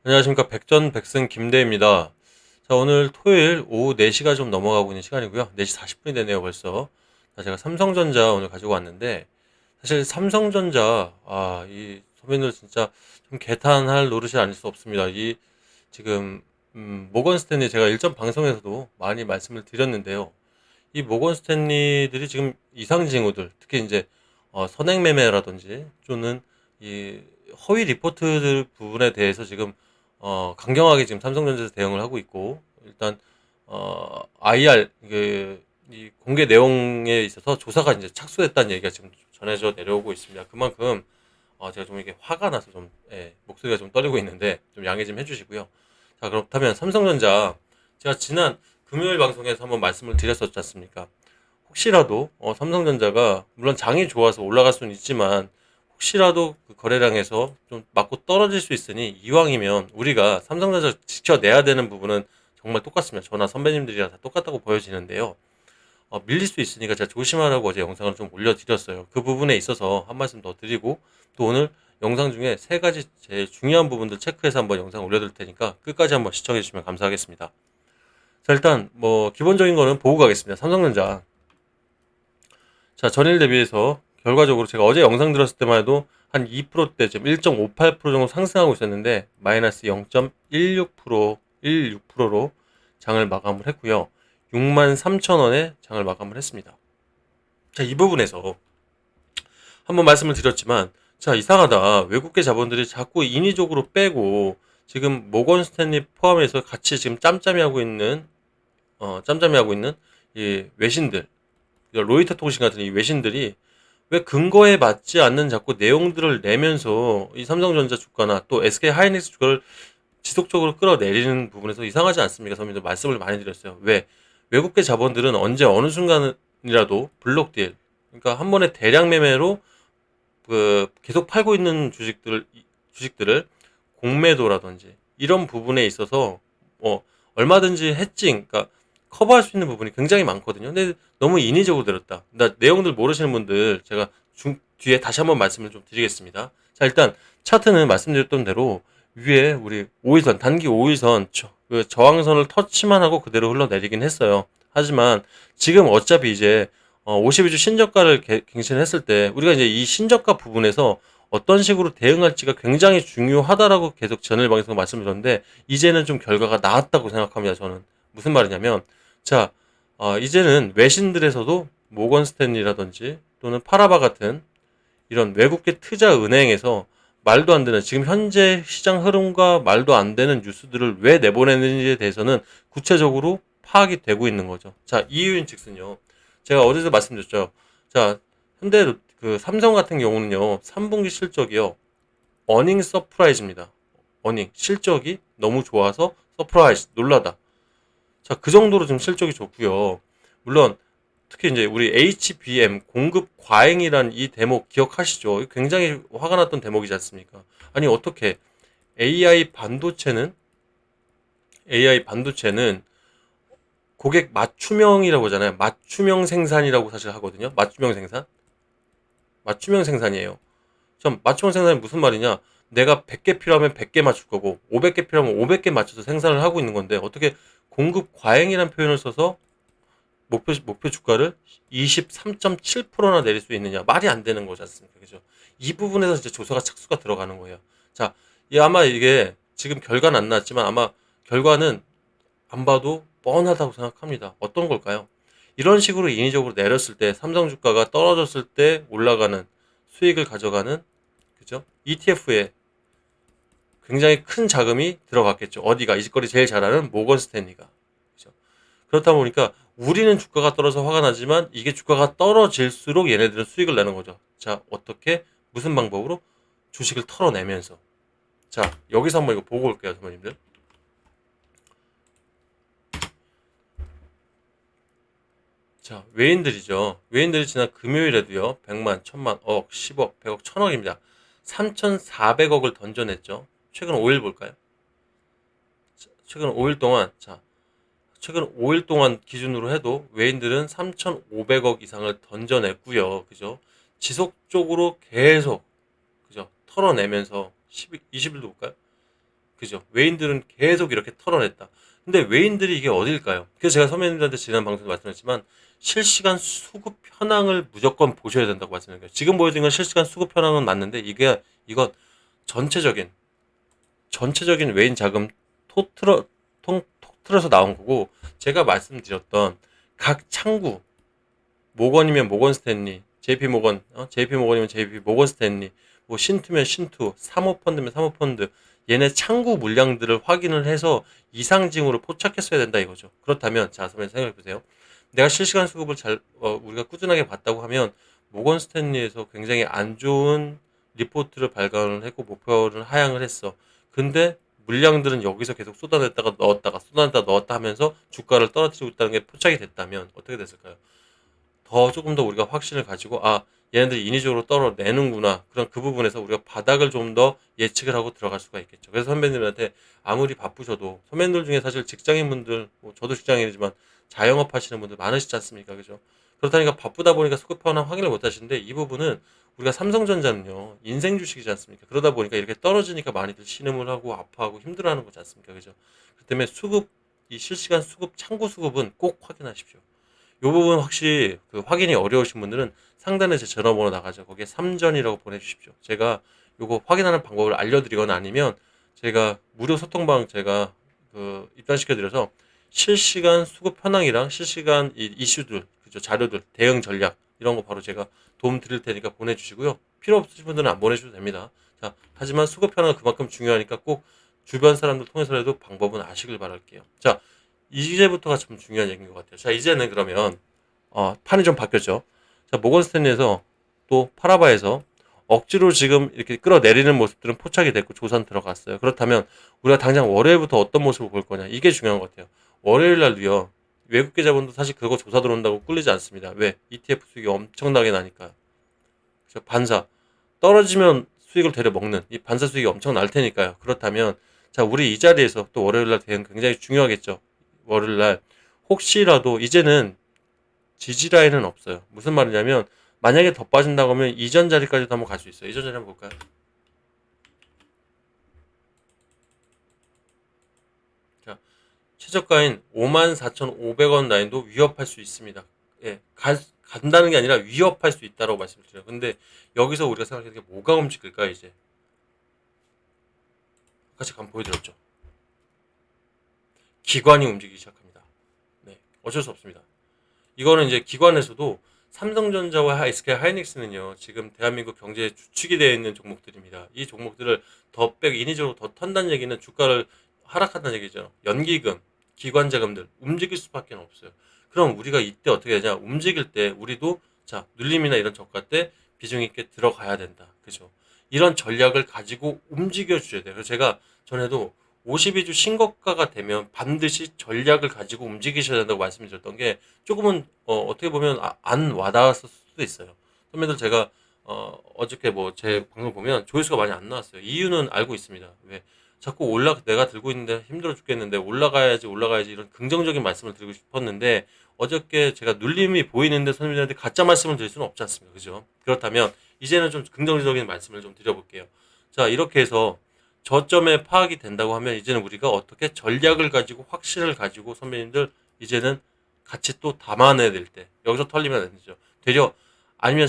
안녕하십니까. 백전백승 김대입니다. 자, 오늘 토요일 오후 4시가 좀 넘어가고 있는 시간이고요. 4시 40분이 되네요, 벌써. 자, 제가 삼성전자 오늘 가지고 왔는데, 사실 삼성전자, 이 선배님들 진짜 좀 개탄할 노릇이 아닐 수 없습니다. 지금, 모건 스탠리 제가 일전 방송에서도 많이 말씀을 드렸는데요. 이 모건 스탠리들이 지금 이상 징후들, 특히 이제, 선행 매매라든지, 또는 이 허위 리포트들 부분에 대해서 지금 강경하게 지금 삼성전자에서 대응을 하고 있고, 일단 IR 이 공개 내용에 있어서 조사가 이제 착수했다는 얘기가 지금 전해져 내려오고 있습니다. 그만큼 제가 좀 이게 화가 나서 좀 목소리가 좀 떨리고 있는데 좀 양해 좀 해주시고요. 자, 그렇다면 삼성전자 제가 지난 금요일 방송에서 한번 말씀을 드렸었지 않습니까? 혹시라도 삼성전자가 물론 장이 좋아서 올라갈 수는 있지만 혹시라도 그 거래량에서 좀 맞고 떨어질 수 있으니 이왕이면 우리가 삼성전자 지켜내야 되는 부분은 정말 똑같습니다. 저나 선배님들이랑 다 똑같다고 보여지는데요. 밀릴 수 있으니까 제가 조심하라고 어제 영상을 좀 올려드렸어요. 그 부분에 있어서 한 말씀 더 드리고 또 오늘 영상 중에 세 가지 제일 중요한 부분들 체크해서 한번 영상 올려드릴 테니까 끝까지 한번 시청해 주시면 감사하겠습니다. 자, 일단 뭐 기본적인 거는 보고 가겠습니다. 삼성전자. 자, 전일 대비해서 결과적으로 제가 어제 영상 들었을 때만 해도 한 2%대, 지금 1.58% 정도 상승하고 있었는데 마이너스 0.16%, 16%로 장을 마감을 했고요. 63,000원에 장을 마감을 했습니다. 자, 이 부분에서 한번 말씀을 드렸지만, 자, 이상하다. 외국계 자본들이 자꾸 인위적으로 빼고 지금 모건 스탠리 포함해서 같이 지금 짬짬이 하고 있는 이 외신들, 로이터 통신 같은 이 외신들이 왜 근거에 맞지 않는 자꾸 내용들을 내면서 이 삼성전자 주가나 또 SK 하이닉스 주가를 지속적으로 끌어내리는 부분에서 이상하지 않습니까? 선배님들 말씀을 많이 드렸어요. 왜? 외국계 자본들은 언제 어느 순간이라도 블록딜, 그러니까 한 번에 대량 매매로 그 계속 팔고 있는 주식들을 공매도라든지 이런 부분에 있어서 얼마든지 해칭, 그러니까 커버할 수 있는 부분이 굉장히 많거든요. 근데 너무 인위적으로 내렸다. 나 내용들 모르시는 분들 제가 뒤에 다시 한번 말씀을 좀 드리겠습니다. 자, 일단 차트는 말씀드렸던 대로 위에 우리 5일선, 단기 5일선 그 저항선을 터치만 하고 그대로 흘러내리긴 했어요. 하지만 지금 어차피 이제 52주 신저가를 갱신했을 때 우리가 이제 이 신저가 부분에서 어떤 식으로 대응할지가 굉장히 중요하다라고 계속 전일 방송에서 말씀드렸는데 이제는 좀 결과가 나왔다고 생각합니다. 저는 무슨 말이냐면 자 이제는 외신들에서도 모건 스탠리라든지 또는 파라바 같은 이런 외국계 투자 은행에서 말도 안 되는 지금 현재 시장 흐름과 말도 안 되는 뉴스들을 왜 내보내는지에 대해서는 구체적으로 파악이 되고 있는 거죠. 자, 이유인 즉슨요. 제가 어제도 말씀드렸죠. 자, 현대 그 삼성 같은 경우는요. 3분기 실적이요. 어닝 서프라이즈입니다. 어닝 실적이 너무 좋아서 서프라이즈 놀라다. 자, 그 정도로 좀 실적이 좋고요. 물론 특히 이제 우리 HBM 공급 과잉이란 이 대목 기억하시죠? 굉장히 화가 났던 대목이지 않습니까? 아니 어떻게 AI 반도체는 고객 맞춤형이라고 하잖아요. 맞춤형 생산이라고 사실 하거든요. 맞춤형 생산이에요. 좀 맞춤형 생산이 무슨 말이냐? 내가 100개 필요하면 100개 맞출 거고 500개 필요하면 500개 맞춰서 생산을 하고 있는 건데 어떻게 공급 과잉이라는 표현을 써서 목표 주가를 23.7%나 내릴 수 있느냐. 말이 안 되는 거지 않습니까? 그죠? 이 부분에서 이제 조사가 착수가 들어가는 거예요. 자, 아마 이게 지금 결과는 안 나왔지만 아마 결과는 안 봐도 뻔하다고 생각합니다. 어떤 걸까요? 이런 식으로 인위적으로 내렸을 때 삼성 주가가 떨어졌을 때 올라가는 수익을 가져가는 그죠? ETF에 굉장히 큰 자금이 들어갔겠죠. 어디가 이 짓거리 제일 잘하는 모건 스탠리가. 그죠? 그렇다 보니까 우리는 주가가 떨어져 화가 나지만 이게 주가가 떨어질수록 얘네들은 수익을 내는 거죠. 자, 어떻게 무슨 방법으로 주식을 털어내면서 자, 여기서 한번 이거 보고 올게요, 선배님들. 자, 외인들이죠. 외인들이 지난 금요일에도요. 100만, 1000만, 억, 10억, 100억, 1000억입니다. 3,400억을 던져냈죠. 최근 5일 볼까요? 최근 5일 동안 최근 5일 동안 기준으로 해도 외인들은 3,500억 이상을 던져냈고요. 그죠? 지속적으로 계속 그죠? 털어내면서 20일도 볼까요? 그죠? 외인들은 계속 이렇게 털어냈다. 근데 외인들이 이게 어딜까요? 그래서 제가 선배님들한테 지난 방송에 말씀했지만 실시간 수급 현황을 무조건 보셔야 된다고 말씀드린 거예요. 지금 보여드린 건 실시간 수급 현황은 맞는데 이건 전체적인 외인 자금 통틀어서 나온 거고, 제가 말씀드렸던 각 창구, 모건이면 모건 스탠리, JP 모건, JP 모건이면 JP 모건 스탠리, 뭐 신투면 신투, 사모펀드면 사모펀드, 얘네 창구 물량들을 확인을 해서 이상징후를 포착했어야 된다 이거죠. 그렇다면 자, 선생님 생각해 보세요. 내가 실시간 수급을 우리가 꾸준하게 봤다고 하면 모건 스탠리에서 굉장히 안 좋은 리포트를 발간을 했고 목표를 하향을 했어. 근데 물량들은 여기서 계속 쏟아냈다가 넣었다가 쏟아냈다가 넣었다 하면서 주가를 떨어뜨리고 있다는 게 포착이 됐다면 어떻게 됐을까요? 더 조금 더 우리가 확신을 가지고 얘네들이 인위적으로 떨어내는구나. 그런 그 부분에서 우리가 바닥을 좀 더 예측을 하고 들어갈 수가 있겠죠. 그래서 선배님한테 아무리 바쁘셔도 선배님들 중에 사실 직장인분들, 뭐 저도 직장인이지만 자영업 하시는 분들 많으시지 않습니까? 그죠? 그렇다니까 바쁘다 보니까 수급 하나 확인을 못 하시는데 이 부분은 우리가 삼성전자는요 인생 주식이지 않습니까? 그러다 보니까 이렇게 떨어지니까 많이들 신음을 하고 아파하고 힘들어하는 거지 않습니까? 그죠? 그 때문에 이 실시간 수급, 창구 수급은 꼭 확인하십시오. 요 부분 확실히 그 확인이 어려우신 분들은 상단에 제 전화번호 나가죠. 거기에 삼전이라고 보내주십시오. 제가 요거 확인하는 방법을 알려드리거나 아니면 제가 무료 소통방 제가 그 입단시켜드려서 실시간 수급 현황이랑 실시간 이슈들, 그죠? 자료들, 대응 전략 이런 거 바로 제가 도움 드릴 테니까 보내주시고요. 필요 없으신 분들은 안 보내주셔도 됩니다. 자, 하지만 수급 현황은 그만큼 중요하니까 꼭 주변 사람들 통해서라도 방법은 아시길 바랄게요. 자, 이제부터가 좀 중요한 얘기인 것 같아요. 자, 이제는 그러면 판이 좀 바뀌었죠. 자, 모건 스탠리에서 또 파라바에서 억지로 지금 이렇게 끌어내리는 모습들은 포착이 됐고 조사는 들어갔어요. 그렇다면 우리가 당장 월요일부터 어떤 모습을 볼 거냐, 이게 중요한 것 같아요. 월요일 날도요, 외국 계좌분도 사실 그거 조사 들어온다고 꿀리지 않습니다. 왜? ETF 수익이 엄청나게 나니까요. 그래서 반사 떨어지면 수익을 되려 먹는 이 반사 수익이 엄청 날 테니까요. 그렇다면 자, 우리 이 자리에서 또 월요일 날 대응 굉장히 중요하겠죠. 월요일 날 혹시라도 이제는 지지 라인은 없어요. 무슨 말이냐면 만약에 더 빠진다고 하면 이전 자리까지도 한번 갈 수 있어요. 이전 자리 한번 볼까요? 자, 최저가인 54,500원 라인도 위협할 수 있습니다. 예, 간다는 게 아니라 위협할 수 있다고 말씀을 드려요. 근데 여기서 우리가 생각해야 게 뭐가 움직일까 이제? 아까 제가 한번 보여드렸죠. 기관이 움직이기 시작합니다. 네, 어쩔 수 없습니다. 이거는 이제 기관에서도 삼성전자와 SK 하이닉스는요, 지금 대한민국 경제에 주축이 되어 있는 종목들입니다. 이 종목들을 인위적으로 더 턴다는 얘기는 주가를 하락한다는 얘기죠. 연기금, 기관 자금들 움직일 수밖에 없어요. 그럼 우리가 이때 어떻게 되냐? 움직일 때 우리도 자, 눌림이나 이런 저가 때 비중 있게 들어가야 된다. 그죠? 이런 전략을 가지고 움직여 주셔야 돼요. 그래서 제가 전에도 52주 신고가가 되면 반드시 전략을 가지고 움직이셔야 된다고 말씀드렸던 게 조금은 떻게 보면 안 와닿았을 수도 있어요. 선배들 제가 어저께 뭐 제 방송 보면 조회수가 많이 안 나왔어요. 이유는 알고 있습니다. 왜 자꾸 내가 들고 있는데 힘들어 죽겠는데 올라가야지 이런 긍정적인 말씀을 드리고 싶었는데 어저께 제가 눌림이 보이는데 선배님들한테 가짜 말씀을 드릴 수는 없지 않습니까? 그죠? 그렇다면 이제는 좀 긍정적인 말씀을 좀 드려볼게요. 자, 이렇게 해서 저점에 파악이 된다고 하면 이제는 우리가 어떻게 전략을 가지고 확신을 가지고 선배님들 이제는 같이 또 담아내야 될 때 여기서 털리면 안 되죠. 되려 아니면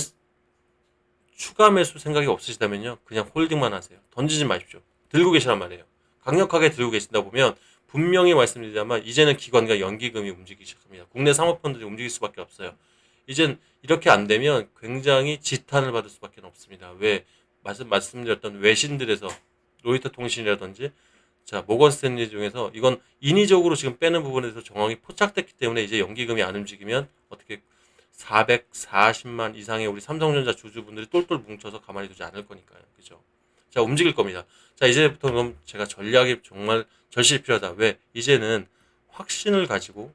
추가 매수 생각이 없으시다면요, 그냥 홀딩만 하세요. 던지지 마십시오. 들고 계시란 말이에요. 강력하게 들고 계신다 보면 분명히 말씀드리자면 이제는 기관과 연기금이 움직이기 시작합니다. 국내 사모펀드들이 움직일 수밖에 없어요. 이젠 이렇게 안 되면 굉장히 지탄을 받을 수밖에 없습니다. 왜? 말씀드렸던 외신들에서 로이터 통신이라든지 자, 모건 스탠리 중에서 이건 인위적으로 지금 빼는 부분에 서 정황이 포착됐기 때문에 이제 연기금이 안 움직이면 어떻게 440만 이상의 우리 삼성전자 주주분들이 똘똘 뭉쳐서 가만히 두지 않을 거니까요. 그죠? 자, 움직일 겁니다. 자, 이제부터 그럼 제가 전략이 정말 절실히 필요하다. 왜? 이제는 확신을 가지고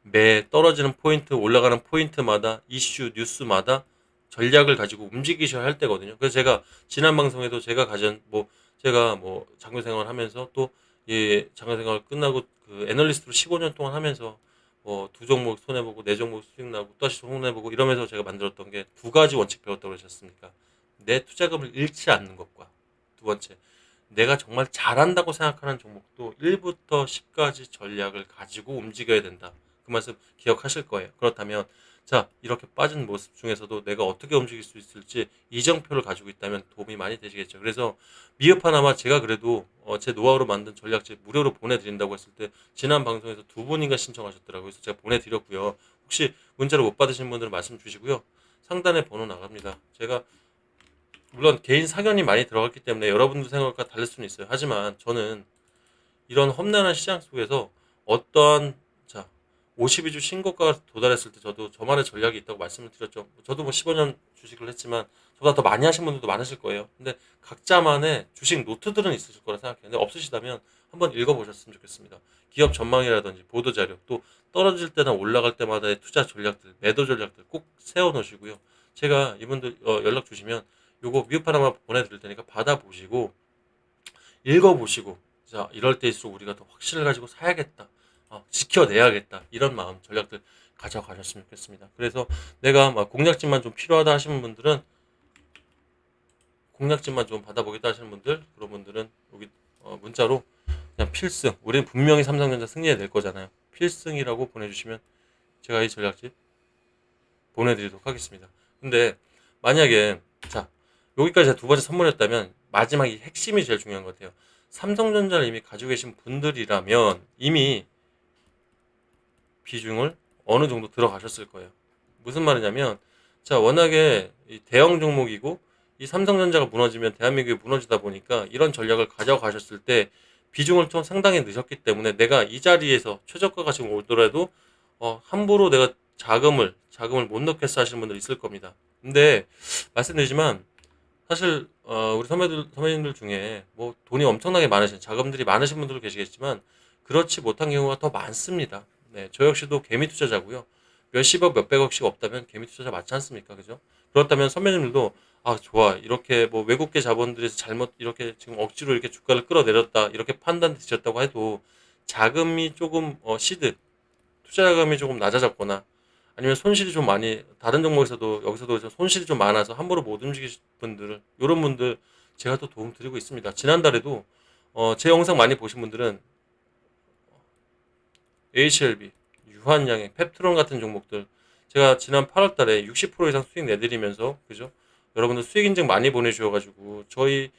매 떨어지는 포인트, 올라가는 포인트마다 이슈, 뉴스마다 전략을 가지고 움직이셔야 할 때거든요. 그래서 제가 지난 방송에도 제가 뭐 장교 생활 하면서 또 장교 생활 끝나고 그 애널리스트로 15년 동안 하면서 뭐 두 종목 손해보고 네 종목 수익 나고 또 다시 손해보고 이러면서 제가 만들었던 게 두 가지 원칙 배웠다고 그러셨습니까? 내 투자금을 잃지 않는 것과 두 번째, 내가 정말 잘한다고 생각하는 종목도 1부터 10까지 전략을 가지고 움직여야 된다. 그 말씀 기억하실 거예요. 그렇다면 자, 이렇게 빠진 모습 중에서도 내가 어떻게 움직일 수 있을지 이정표를 가지고 있다면 도움이 많이 되시겠죠. 그래서 미흡하나마 제가 그래도 제 노하우로 만든 전략집 무료로 보내드린다고 했을 때 지난 방송에서 두 분인가 신청하셨더라고요. 그래서 제가 보내드렸고요. 혹시 문자로 못 받으신 분들은 말씀 주시고요. 상단에 번호 나갑니다. 제가 물론 개인 사견이 많이 들어갔기 때문에 여러분들 생각과 다를 수는 있어요. 하지만 저는 이런 험난한 시장 속에서 어떠한 자 52주 신고가가 도달했을 때 저도 저만의 전략이 있다고 말씀을 드렸죠. 저도 뭐 15년 주식을 했지만 저보다 더 많이 하신 분들도 많으실 거예요. 근데 각자만의 주식 노트들은 있으실 거라 생각해요. 근데 없으시다면 한번 읽어보셨으면 좋겠습니다. 기업 전망이라든지 보도자료, 또 떨어질 때나 올라갈 때마다의 투자 전략들, 매도 전략들 꼭 세워놓으시고요. 제가 이분들 연락 주시면 요거 뮤판 하나 보내드릴 테니까 받아보시고 읽어보시고, 자 이럴 때일수록 우리가 더 확신을 가지고 사야겠다, 지켜내야겠다, 이런 마음 전략들 가져가셨으면 좋겠습니다. 그래서 내가 막 공략집만 좀 필요하다 하시는 분들은, 공략집만 좀 받아보겠다 하시는 분들, 그런 분들은 여기 문자로 그냥 필승, 우리는 분명히 삼성전자 승리해낼 거잖아요, 필승이라고 보내주시면 제가 이 전략집 보내드리도록 하겠습니다. 근데 만약에 자 여기까지 제가 두 번째 선물이었다면 마지막 이 핵심이 제일 중요한 것 같아요. 삼성전자를 이미 가지고 계신 분들이라면 이미 비중을 어느 정도 들어가셨을 거예요. 무슨 말이냐면, 자 워낙에 이 대형 종목이고 이 삼성전자가 무너지면 대한민국이 무너지다 보니까 이런 전략을 가져가셨을 때 비중을 좀 상당히 넣으셨기 때문에 내가 이 자리에서 최저가가 지금 오더라도 함부로 내가 자금을 못 넣겠어 하시는 분들 있을 겁니다. 근데 말씀드리지만 사실 우리 선배님들 중에 뭐 돈이 엄청나게 많으신, 자금들이 많으신 분들도 계시겠지만 그렇지 못한 경우가 더 많습니다. 네, 저 역시도 개미 투자자고요. 몇십억, 몇백억씩 없다면 개미 투자자 맞지 않습니까? 그죠? 그렇다면 선배님들도 아 좋아, 이렇게 뭐 외국계 자본들에서 잘못 이렇게 지금 억지로 이렇게 주가를 끌어내렸다, 이렇게 판단되셨다고 해도 자금이 조금 투자 자금이 조금 낮아졌거나 아니면 손실이 좀 많이, 다른 종목에서도 여기서도 손실이 좀 많아서 함부로 못 움직이신 분들, 이런 분들 제가 또 도움 드리고 있습니다. 지난달에도 제 영상 많이 보신 분들은 HLB, 유한양행, 펩트론 같은 종목들 제가 지난 8월 달에 60% 이상 수익 내드리면서, 그죠? 여러분들 수익 인증 많이 보내주셔가지고 저희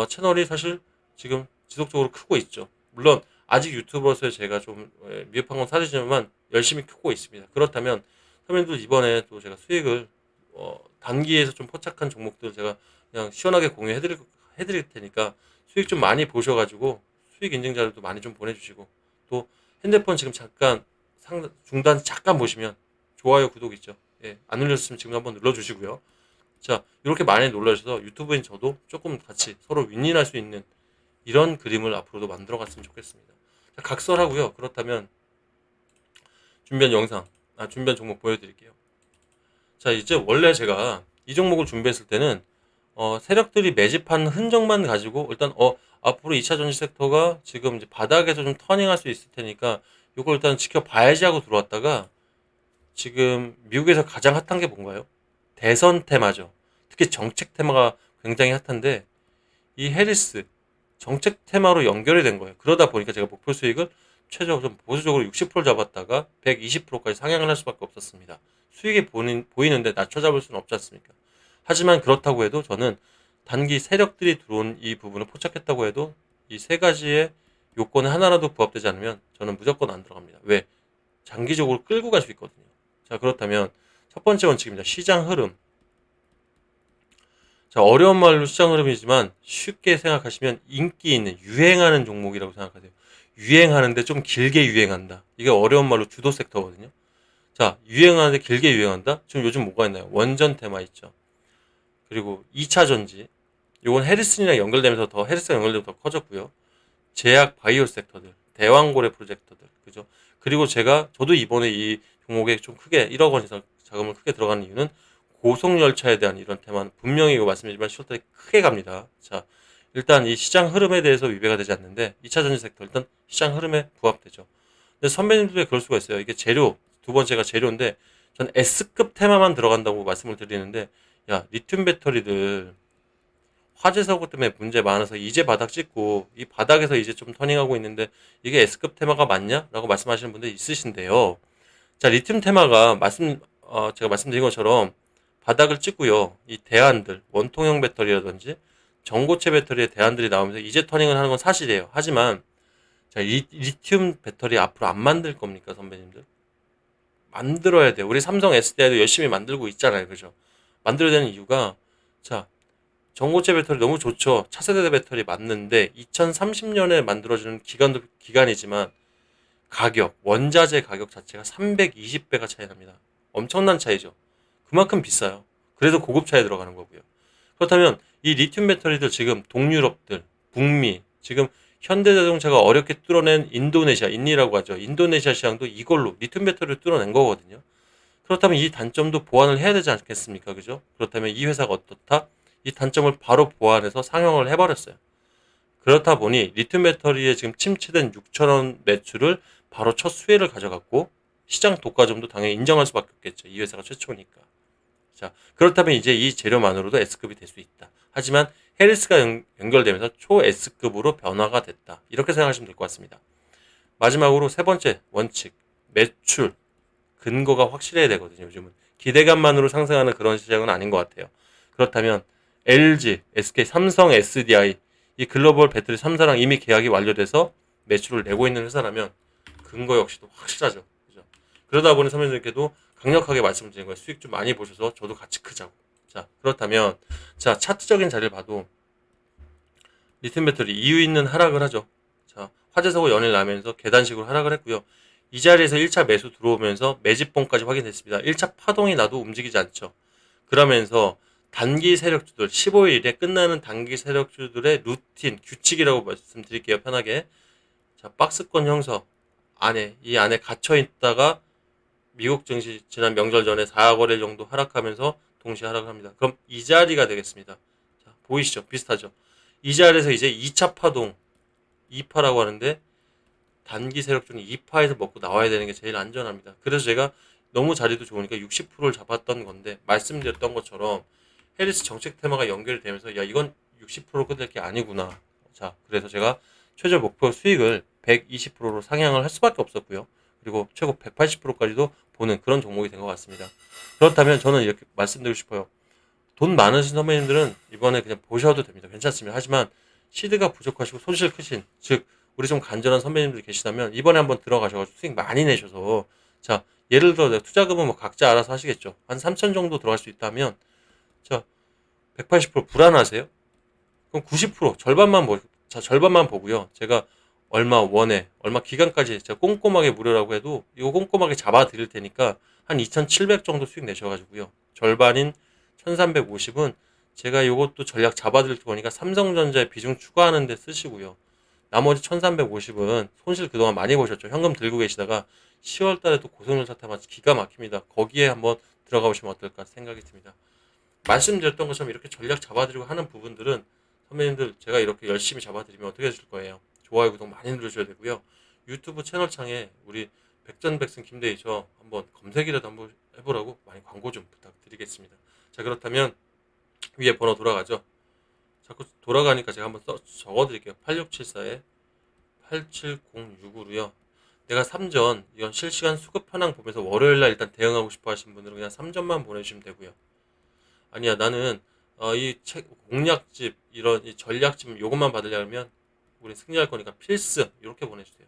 채널이 사실 지금 지속적으로 크고 있죠. 물론 아직 유튜버로서의 제가 좀 미흡한 건 사실이지만 열심히 크고 있습니다. 그렇다면 선배님들 이번에 또 제가 수익을 단기에서 좀 포착한 종목들 제가 그냥 시원하게 해드릴 테니까 수익 좀 많이 보셔가지고 수익 인증 자료도 많이 좀 보내주시고, 또 핸드폰 지금 잠깐 중단 잠깐 보시면 좋아요, 구독 있죠. 예, 안 눌렀으면 지금 한번 눌러주시고요. 자, 이렇게 많이 놀라셔서 유튜브인 저도 조금 같이 서로 윈윈할 수 있는 이런 그림을 앞으로도 만들어 갔으면 좋겠습니다. 자, 각설하고요. 그렇다면 준비한 영상, 준비한 종목 보여드릴게요. 자, 이제 원래 제가 이 종목을 준비했을 때는 세력들이 매집한 흔적만 가지고 일단 앞으로 2차 전지 섹터가 지금 이제 바닥에서 좀 터닝할 수 있을 테니까 이걸 일단 지켜봐야지 하고 들어왔다가, 지금 미국에서 가장 핫한 게 뭔가요? 대선 테마죠. 특히 정책 테마가 굉장히 핫한데 이 해리스 정책 테마로 연결이 된 거예요. 그러다 보니까 제가 목표 수익을 최저 좀 보수적으로 60% 잡았다가 120%까지 상향을 할 수밖에 없었습니다. 수익이 보이는데 낮춰 잡을 수는 없지 않습니까? 하지만 그렇다고 해도 저는 단기 세력들이 들어온 이 부분을 포착했다고 해도 이 세 가지의 요건에 하나라도 부합되지 않으면 저는 무조건 안 들어갑니다. 왜? 장기적으로 끌고 갈 수 있거든요. 자, 그렇다면 첫 번째 원칙입니다. 시장 흐름. 자, 어려운 말로 시장 흐름이지만 쉽게 생각하시면 인기 있는 유행하는 종목이라고 생각하세요. 유행하는데 좀 길게 유행한다. 이게 어려운 말로 주도 섹터거든요. 자, 유행하는데 길게 유행한다? 지금 요즘 뭐가 있나요? 원전 테마 있죠. 그리고 2차 전지. 요건 헤리슨이랑 연결되면서 헤리스랑 연결되면서 더 커졌고요. 제약 바이오 섹터들, 대왕고래 프로젝터들, 그죠? 그리고 저도 이번에 이 종목에 좀 크게 1억 원 이상 자금을 크게 들어가는 이유는 고속열차에 대한 이런 테마는 분명히 이거 말씀드리지만 10월달에 크게 갑니다. 자, 일단 이 시장 흐름에 대해서 위배가 되지 않는데 2차 전지 섹터 일단 시장 흐름에 부합되죠. 근데 선배님들이 그럴 수가 있어요. 이게 재료, 두 번째가 재료인데 전 S급 테마만 들어간다고 말씀을 드리는데, 야, 리튬 배터리들 화재 사고 때문에 문제 많아서 이제 바닥 찍고 이 바닥에서 이제 좀 터닝하고 있는데 이게 S급 테마가 맞냐? 라고 말씀하시는 분들 있으신데요. 자, 리튬 테마가 제가 말씀드린 것처럼 바닥을 찍고요. 이 대안들, 원통형 배터리라든지 전고체 배터리의 대안들이 나오면서 이제 터닝을 하는 건 사실이에요. 하지만 자, 리튬 배터리 앞으로 안 만들 겁니까, 선배님들? 만들어야 돼요. 우리 삼성 SDI도 열심히 만들고 있잖아요. 그죠? 만들어야 되는 이유가 자, 전고체 배터리 너무 좋죠. 차세대 배터리 맞는데 2030년에 만들어지는 기간이지만 가격, 원자재 가격 자체가 320배가 차이 납니다. 엄청난 차이죠. 그만큼 비싸요. 그래서 고급차에 들어가는 거고요. 그렇다면 이 리튬 배터리들 지금 동유럽들, 북미, 지금 현대자동차가 어렵게 뚫어낸 인도네시아, 인니라고 하죠. 인도네시아 시장도 이걸로 리튬 배터리를 뚫어낸 거거든요. 그렇다면 이 단점도 보완을 해야 되지 않겠습니까? 그죠? 그렇다면 이 회사가 어떻다? 이 단점을 바로 보완해서 상용을 해버렸어요. 그렇다 보니 리튬 배터리에 지금 침체된 6천원 매출을 바로 첫 수혜를 가져갔고 시장 독과점도 당연히 인정할 수밖에 없겠죠. 이 회사가 최초니까. 자, 그렇다면 이제 이 재료만으로도 S급이 될 수 있다. 하지만 헤리스가 연결되면서 초 S급으로 변화가 됐다. 이렇게 생각하시면 될 것 같습니다. 마지막으로 세 번째 원칙, 매출 근거가 확실해야 되거든요. 요즘은 기대감만으로 상승하는 그런 시장은 아닌 것 같아요. 그렇다면 LG, SK, 삼성, SDI 이 글로벌 배터리 3사랑 이미 계약이 완료돼서 매출을 내고 있는 회사라면 근거 역시도 확실하죠. 그죠? 그러다 보니 선배님들께도 강력하게 말씀드린 거예요. 수익 좀 많이 보셔서 저도 같이 크자고. 자, 그렇다면 자, 차트적인 자리를 봐도 리튬 배터리 이유 있는 하락을 하죠. 자, 화재 사고 연일 나면서 계단식으로 하락을 했고요. 이 자리에서 1차 매수 들어오면서 매집봉까지 확인됐습니다. 1차 파동이 나도 움직이지 않죠. 그러면서 단기 세력주들 15일에 끝나는 단기 세력주들의 루틴 규칙이라고 말씀드릴게요. 편하게. 자, 박스권 형성 안에 이 안에 갇혀 있다가 미국 증시 지난 명절 전에 4억 일 정도 하락하면서 동시에 하락을 합니다. 그럼 이 자리가 되겠습니다. 자, 보이시죠? 비슷하죠? 이 자리에서 이제 2차 파동 2파라고 하는데 단기 세력주는 2파에서 먹고 나와야 되는 게 제일 안전합니다. 그래서 제가 너무 자리도 좋으니까 60%를 잡았던 건데 말씀드렸던 것처럼 해리스 정책 테마가 연결되면서 야 이건 60% 끝낼 게 아니구나. 자, 그래서 제가 최저 목표 수익을 120%로 상향을 할 수밖에 없었고요. 그리고 최고 180%까지도 보는 그런 종목이 된 것 같습니다. 그렇다면 저는 이렇게 말씀드리고 싶어요. 돈 많으신 선배님들은 이번에 그냥 보셔도 됩니다. 괜찮습니다. 하지만 시드가 부족하시고 손실 크신, 즉 우리 좀 간절한 선배님들이 계시다면 이번에 한번 들어가셔가지고 수익 많이 내셔서 자, 예를 들어 투자금은 뭐 각자 알아서 하시겠죠. 한 3천 정도 들어갈 수 있다면 자, 180% 불안하세요? 그럼 90% 절반만 보고요. 제가 얼마 원에 얼마 기간까지 제가 꼼꼼하게 무료라고 해도 이거 꼼꼼하게 잡아 드릴 테니까 한 2,700 정도 수익 내셔가지고요. 절반인 1,350은 제가 이것도 전략 잡아 드릴 거니까 삼성전자에 비중 추가하는 데 쓰시고요. 나머지 1,350은 손실 그동안 많이 보셨죠. 현금 들고 계시다가 10월 달에 또 고성능 사태 맞지 기가 막힙니다. 거기에 한번 들어가 보시면 어떨까 생각이 듭니다. 말씀드렸던 것처럼 이렇게 전략 잡아드리고 하는 부분들은 선배님들 제가 이렇게 열심히 잡아드리면 어떻게 해줄 거예요? 좋아요, 구독 많이 눌러주셔야 되고요. 유튜브 채널 창에 우리 백전백승 김대희 저 한번 검색이라도 한번 해보라고 많이 광고 좀 부탁드리겠습니다. 자, 그렇다면 위에 번호 돌아가죠? 자꾸 돌아가니까 제가 한번 적어드릴게요. 8674에 87065로요. 내가 3전 이건 실시간 수급 현황 보면서 월요일날 일단 대응하고 싶어 하시는 분들은 그냥 3전만 보내주시면 되고요. 아니야 나는 이 책 공략집 이런 이 전략집 요것만 받으려면 우리 승리할 거니까 필승 이렇게 보내주세요.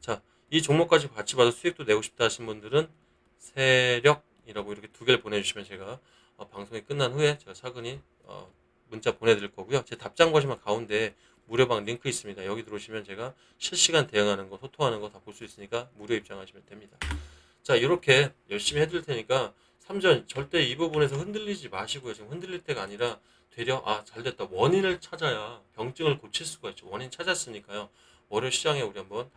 자, 이 종목까지 같이 봐도 수익도 내고 싶다 하신 분들은 세력이라고 이렇게 두 개를 보내주시면 제가 방송이 끝난 후에 제가 차근히 문자 보내드릴 거고요. 제 답장 거시면 가운데 무료방 링크 있습니다. 여기 들어오시면 제가 실시간 대응하는 거 소통하는 거 다 볼 수 있으니까 무료 입장하시면 됩니다. 자, 이렇게 열심히 해드릴 테니까 3전 절대 이 부분에서 흔들리지 마시고요. 지금 흔들릴 때가 아니라 되려 잘됐다. 원인을 찾아야 병증을 고칠 수가 있죠. 원인 찾았으니까요. 월요 시장에 우리 한번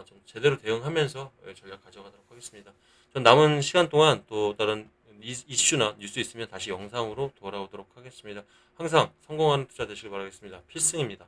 좀 제대로 대응하면서 전략 가져가도록 하겠습니다. 전 남은 시간 동안 또 다른 이슈나 뉴스 있으면 다시 영상으로 돌아오도록 하겠습니다. 항상 성공하는 투자 되시길 바라겠습니다. 필승입니다.